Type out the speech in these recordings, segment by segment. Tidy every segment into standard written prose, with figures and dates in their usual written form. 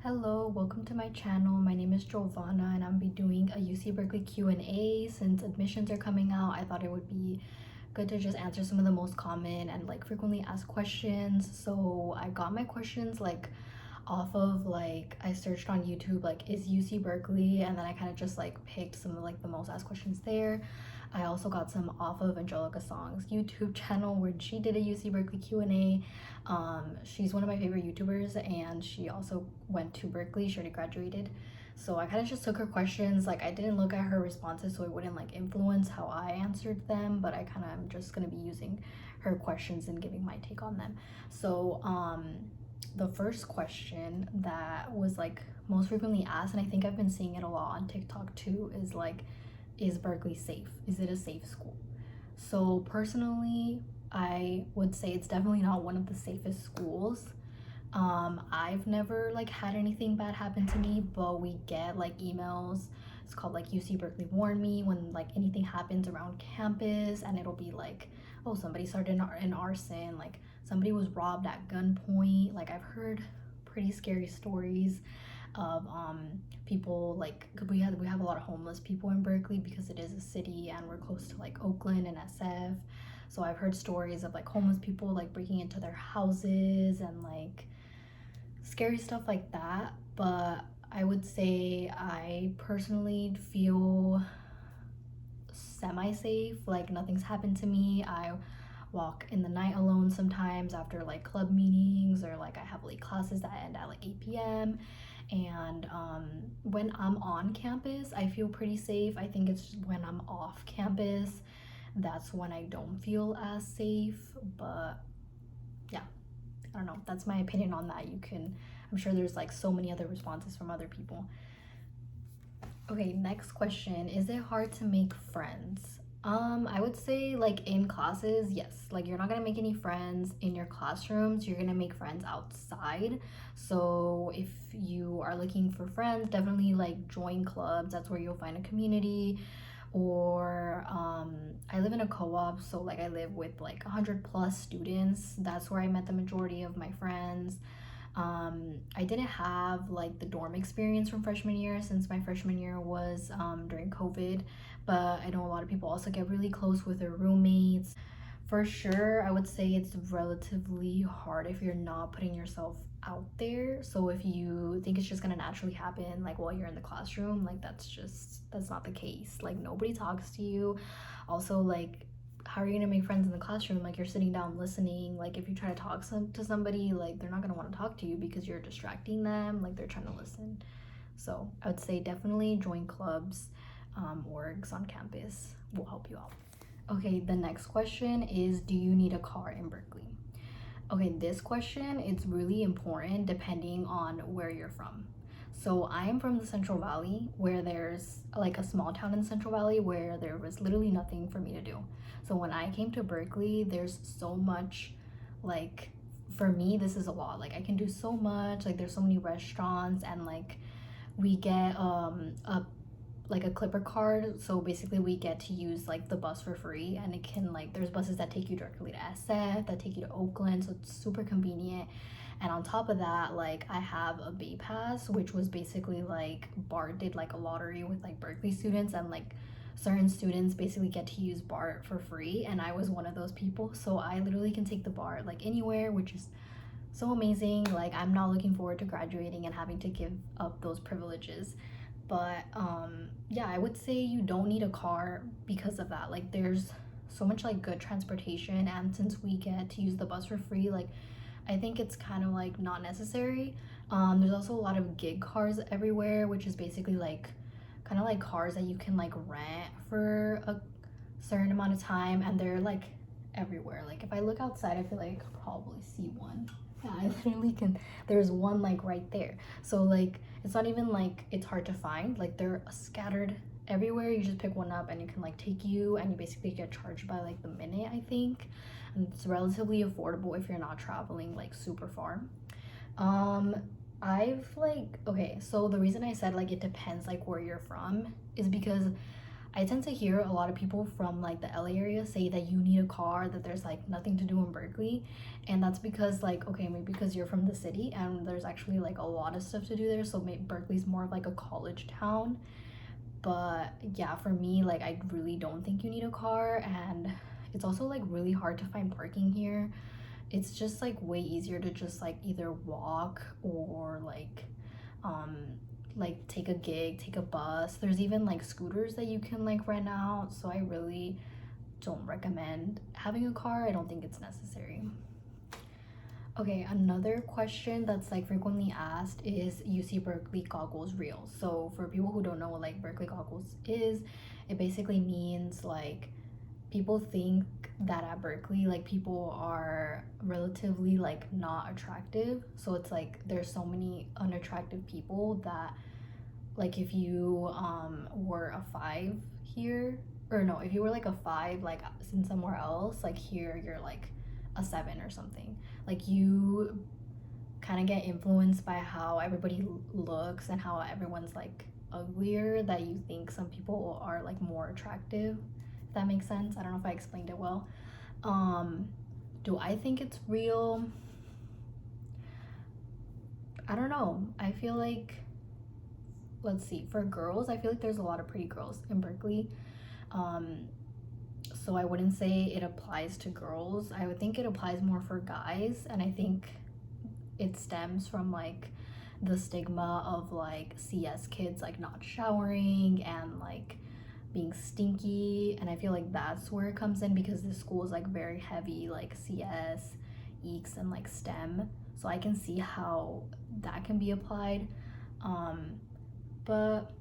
Hello, welcome to my channel. My name is Giovanna and I'll be doing a UC Berkeley Q&A. Since admissions are coming out, I thought it would be good to just answer some of the most common and frequently asked questions. So I got my questions off of I searched on YouTube is UC Berkeley, and then I kind of just picked some of the most asked questions there. I also got some off of Angelica Song's YouTube channel where she did a UC Berkeley Q&A. She's one of my favorite YouTubers and she also went to Berkeley. She already graduated. So I kind of just took her questions. I didn't look at her responses so it wouldn't influence how I answered them, but I kind of am just going to be using her questions and giving my take on them. So the first question that was most frequently asked, and I think I've been seeing it a lot on TikTok too, is Berkeley safe? Is it a safe school? So personally, I would say it's definitely not one of the safest schools. I've never had anything bad happen to me, but we get emails. It's called UC Berkeley Warn Me when anything happens around campus, and it'll be oh, somebody started an arson, somebody was robbed at gunpoint. I've heard pretty scary stories of people we have a lot of homeless people in Berkeley because it is a city and we're close to Oakland and SF. So I've heard stories of homeless people breaking into their houses and scary stuff like that. But I would say I personally feel semi-safe. Nothing's happened to me. I walk in the night alone sometimes after club meetings, or I have late classes that end at 8 p.m. And when I'm on campus, I feel pretty safe. I think it's just when I'm off campus, that's when I don't feel as safe. But yeah, I don't know, that's my opinion on that. I'm sure there's so many other responses from other people. Okay, next question. Is it hard to make friends? I would say in classes, yes. You're not gonna make any friends in your classrooms. You're gonna make friends outside. So if you are looking for friends, definitely join clubs. That's where you'll find a community. Or I live in a co-op, so I live with 100 plus students. That's where I met the majority of my friends. I didn't have the dorm experience from freshman year, since my freshman year was during COVID, but I know a lot of people also get really close with their roommates. For sure, I would say it's relatively hard if you're not putting yourself out there. So if you think it's just gonna naturally happen while you're in the classroom, that's not the case. Nobody talks to you. Also, how are you gonna make friends in the classroom? You're sitting down listening. If you try to talk to somebody, they're not gonna want to talk to you because you're distracting them. They're trying to listen. So I would say definitely join clubs. Orgs on campus will help you out. Okay, the next question is, do you need a car in Berkeley? Okay, this question, it's really important depending on where you're from. So I am from the Central Valley, where there's a small town in Central Valley where there was literally nothing for me to do. So when I came to Berkeley, there's so much, for me, this is a lot. I can do so much. There's so many restaurants, and we get a Clipper card. So basically we get to use the bus for free, and it can there's buses that take you directly to SF, that take you to Oakland, so it's super convenient. And on top of that, I have a Bay Pass, which was basically BART did a lottery with Berkeley students, and certain students basically get to use BART for free, and I was one of those people. So I literally can take the BART anywhere, which is so amazing. I'm not looking forward to graduating and having to give up those privileges. But yeah, I would say you don't need a car because of that. There's so much good transportation, and since we get to use the bus for free, I think it's kind of not necessary. There's also a lot of gig cars everywhere, which is basically kind of cars that you can rent for a certain amount of time, and they're everywhere. If I look outside, I feel I could probably see one. Yeah, I literally can. There's one right there. So it's not even it's hard to find. They're scattered everywhere. You just pick one up and it can take you, and you basically get charged by the minute, I think. And it's relatively affordable if you're not traveling super far. I've okay, so the reason I said it depends where you're from is because I tend to hear a lot of people from like the LA area say that you need a car, that there's like nothing to do in Berkeley. And that's because like, okay, maybe because you're from the city and there's actually like a lot of stuff to do there. So maybe Berkeley's more of like a college town. But yeah, for me, like I really don't think you need a car. And it's also like really hard to find parking here. It's just like way easier to just like either walk or um like take a gig, take a bus. There's even like scooters that you can like rent out. So I really don't recommend having a car. I don't think it's necessary. Okay, another question that's like frequently asked is UC Berkeley Goggles real? So for people who don't know what like Berkeley Goggles is, it basically means like people think that at Berkeley like people are relatively like not attractive. So it's like there's so many unattractive people that like if you were a 5 here, or no, if you were like a 5 like in somewhere else, like here you're like a 7 or something. Like you kind of get influenced by how everybody looks and how everyone's like uglier, that you think some people are like more attractive, if that makes sense. I don't know if I explained it well. um do I think it's real? I don't know. I feel like, let's see, for girls I feel like there's a lot of pretty girls in Berkeley. um so I wouldn't say it applies to girls. I would think it applies more for guys, and I think it stems from like the stigma of like CS kids like not showering and like being stinky. And I feel like that's where it comes in, because this school is like very heavy like CS, EECS, and like STEM. So I can see how that can be applied. But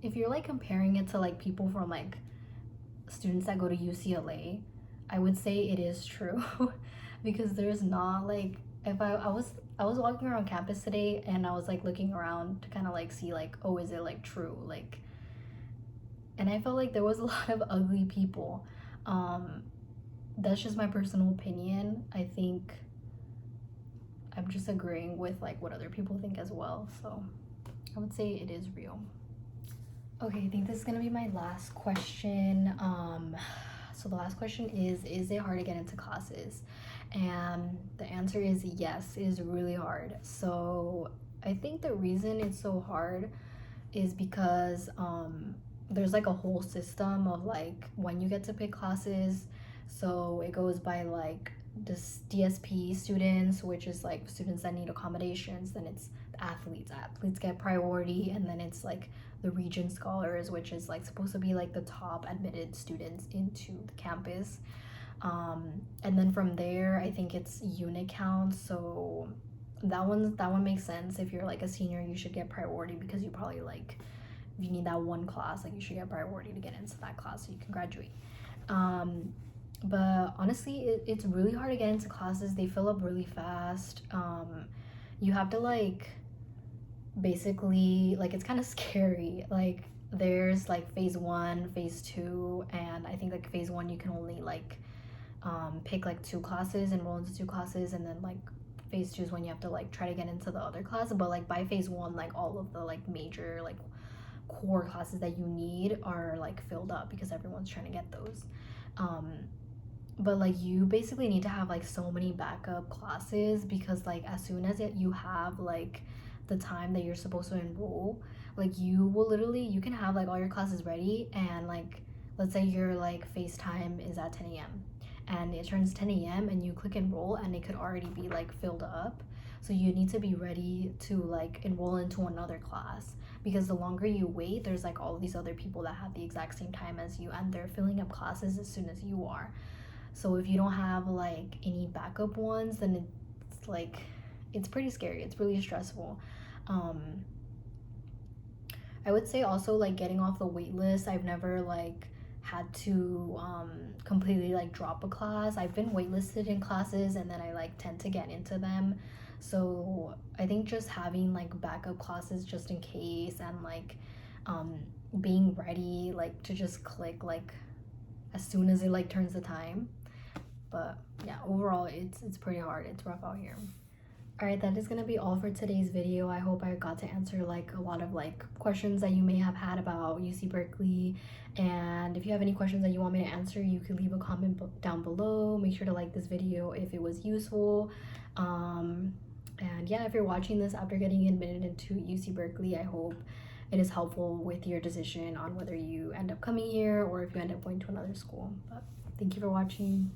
if you're like comparing it to like people from like students that go to UCLA, I would say it is true. Because there's not like, if I was walking around campus today and I was like looking around to kind of like see like, oh, is it like true, like, and I felt like there was a lot of ugly people. um that's just my personal opinion. I think I'm just agreeing with like what other people think as well. So I would say it is real. Okay, I think this is gonna be my last question. So the last question is it hard to get into classes? And the answer is yes, it is really hard. So I think the reason it's so hard is because there's like a whole system of like when you get to pick classes. So it goes by like this DSP students, which is like students that need accommodations. Then it's athletes get priority, and then it's like the region scholars, which is like supposed to be like the top admitted students into the campus. And then from there I think it's unit count. So that one makes sense. If you're like a senior, you should get priority, because you probably like, if you need that one class, like you should get priority to get into that class so you can graduate. But honestly, it's really hard to get into classes. They fill up really fast. You have to like basically, like, it's kind of scary. Like there's like phase 1, phase 2, and I think like phase 1 you can only like pick like 2 classes, enroll into 2 classes, and then like phase 2 is when you have to like try to get into the other class. But like by phase 1, like all of the like major like core classes that you need are like filled up, because everyone's trying to get those. But like you basically need to have like so many backup classes, because like as soon as you have like the time that you're supposed to enroll, like you will literally, you can have like all your classes ready, and like let's say your like FaceTime is at 10 a.m. and it turns 10 a.m. and you click enroll and it could already be like filled up. So you need to be ready to like enroll into another class, because the longer you wait, there's like all these other people that have the exact same time as you, and they're filling up classes as soon as you are. So if you don't have like any backup ones, then it's like, it's pretty scary. It's really stressful. I would say also like getting off the wait list. I've never like had to completely like drop a class. I've been waitlisted in classes and then I like tend to get into them. So I think just having like backup classes just in case, and like being ready like to just click like as soon as it like turns the time. But yeah, overall it's pretty hard. It's rough out here. Alright, that is gonna be all for today's video. I hope I got to answer like a lot of like questions that you may have had about UC Berkeley. And if you have any questions that you want me to answer, you can leave a comment down below. Make sure to like this video if it was useful. And yeah, if you're watching this after getting admitted into UC Berkeley, I hope it is helpful with your decision on whether you end up coming here or if you end up going to another school. But thank you for watching.